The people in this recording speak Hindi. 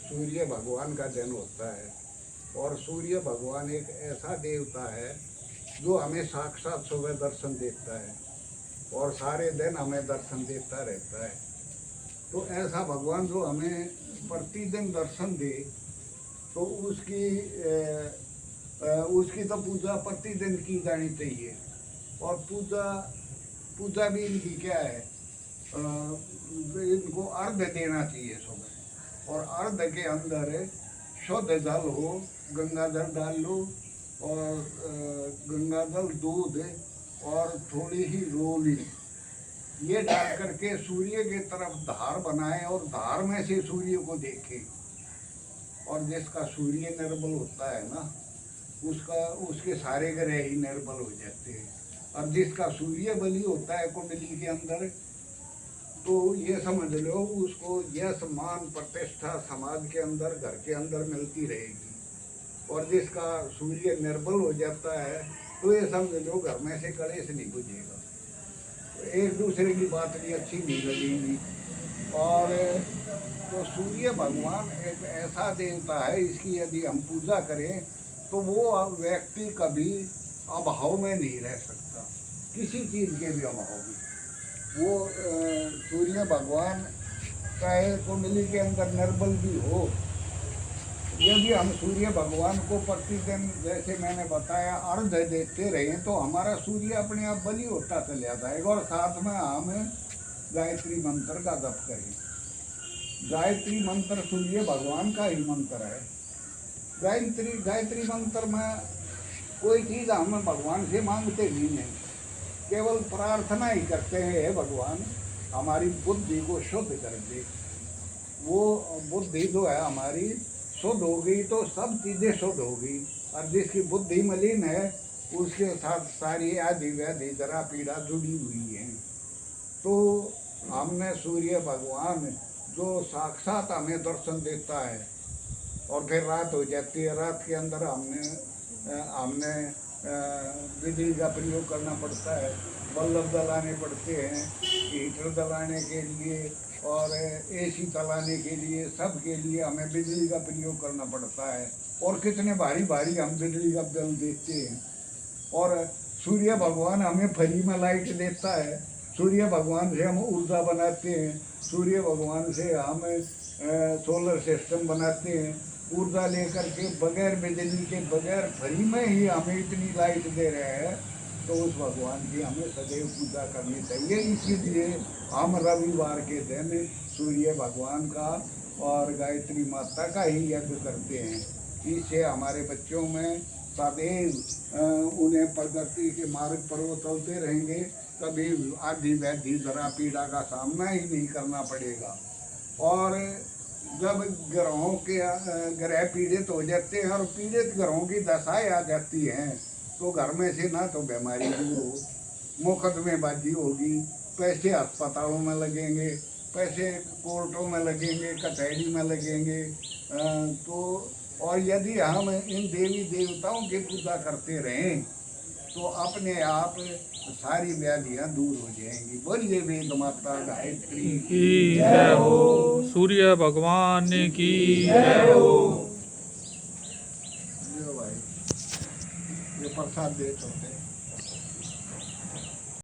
सूर्य भगवान का जन्म होता है। और सूर्य भगवान एक ऐसा देवता है जो हमें साक्षात सुबह दर्शन देता है और सारे दिन हमें दर्शन देता रहता है। तो ऐसा भगवान जो हमें प्रतिदिन दर्शन दे, तो उसकी तो पूजा प्रतिदिन की जानी चाहिए। और पूजा भी इनकी क्या है, इनको अर्घ देना चाहिए सुबह। और अर्घ के अंदर शुद्ध जल हो, गंगा जल डाल लो, और गंगा जल, दूध और थोड़ी ही रोली, ये डाल करके सूर्य की तरफ धार बनाए और धार में से सूर्य को देखे। और जिसका सूर्य निर्बल होता है ना, उसके सारे ग्रह ही निर्बल हो जाते हैं। और जिसका सूर्य बली होता है कुंडली के अंदर, तो ये समझ लो उसको यश मान प्रतिष्ठा समाज के अंदर, घर के अंदर मिलती रहेगी। और जिसका सूर्य निर्बल हो जाता है, तो ये समझ लो घर में से कलेश नहीं बुझेगा, एक दूसरे की बात भी अच्छी नहीं लगेगी। और तो सूर्य भगवान एक ऐसा देवता है, इसकी यदि हम पूजा करें तो वो व्यक्ति कभी अभाव में नहीं रह सकता, किसी चीज़ के भी अभाव में। वो सूर्य भगवान चाहे कुंडली के अंदर निर्बल भी हो, यदि हम सूर्य भगवान को प्रतिदिन जैसे मैंने बताया अर्घ देते रहे, तो हमारा सूर्य अपने आप बलि होता चला जाएगा। और साथ में हम गायत्री मंत्र का जप करें। गायत्री मंत्र सूर्य भगवान का ही मंत्र है। गायत्री मंत्र में कोई चीज़ हम भगवान से मांगते भी नहीं, केवल प्रार्थना ही करते हैं, हे भगवान हमारी बुद्धि को शुद्ध कर दे। वो बुद्धि जो है हमारी शुद्ध हो गई तो सब चीज़ें शुद्ध हो गई। और जिसकी बुद्धि मलिन है उसके साथ सारी आदि व्याधि जरा पीड़ा जुड़ी हुई है। तो हमने सूर्य भगवान जो साक्षात हमें दर्शन देता है, और फिर रात हो जाती है, रात के अंदर हमने बिजली का प्रयोग करना पड़ता है, बल्ब जलाने पड़ते हैं, हीटर जलाने के लिए और एसी चलाने के लिए, सब के लिए हमें बिजली का प्रयोग करना पड़ता है। और कितने भारी भारी हम बिजली का बिल देते हैं। और सूर्य भगवान हमें फ्री में लाइट देता है, सूर्य भगवान से हम ऊर्जा बनाते हैं, सूर्य भगवान से हम सोलर सिस्टम बनाते हैं। ऊर्जा लेकर के बगैर बिजली के, बगैर फ्री में ही हमें इतनी लाइट दे रहे हैं। तो उस भगवान की हमें सदैव पूजा करनी चाहिए। इसीलिए हम रविवार के दिन सूर्य भगवान का और गायत्री माता का ही यज्ञ करते हैं। इससे हमारे बच्चों में सदैव उन्हें प्रगति के मार्ग पर वो चलते रहेंगे, कभी आदि व्याधि जरा पीड़ा का सामना ही नहीं करना पड़ेगा। और जब ग्रह पीड़ित हो जाते हैं और पीड़ित ग्रहों की दशाएं आ जाती हैं, तो घर में से ना तो बीमारी दूर हो, मुकदमेबाजी होगी, पैसे अस्पतालों में लगेंगे, पैसे कोर्टों में लगेंगे, कचहरी में लगेंगे। तो और यदि हम इन देवी देवताओं की पूजा करते रहें तो अपने आप सारी व्याधियाँ दूर हो जाएंगी। बोलिए वेद माता गायत्री की जय हो, सूर्य भगवान की जय हो। भाई ये प्रसाद दे चलते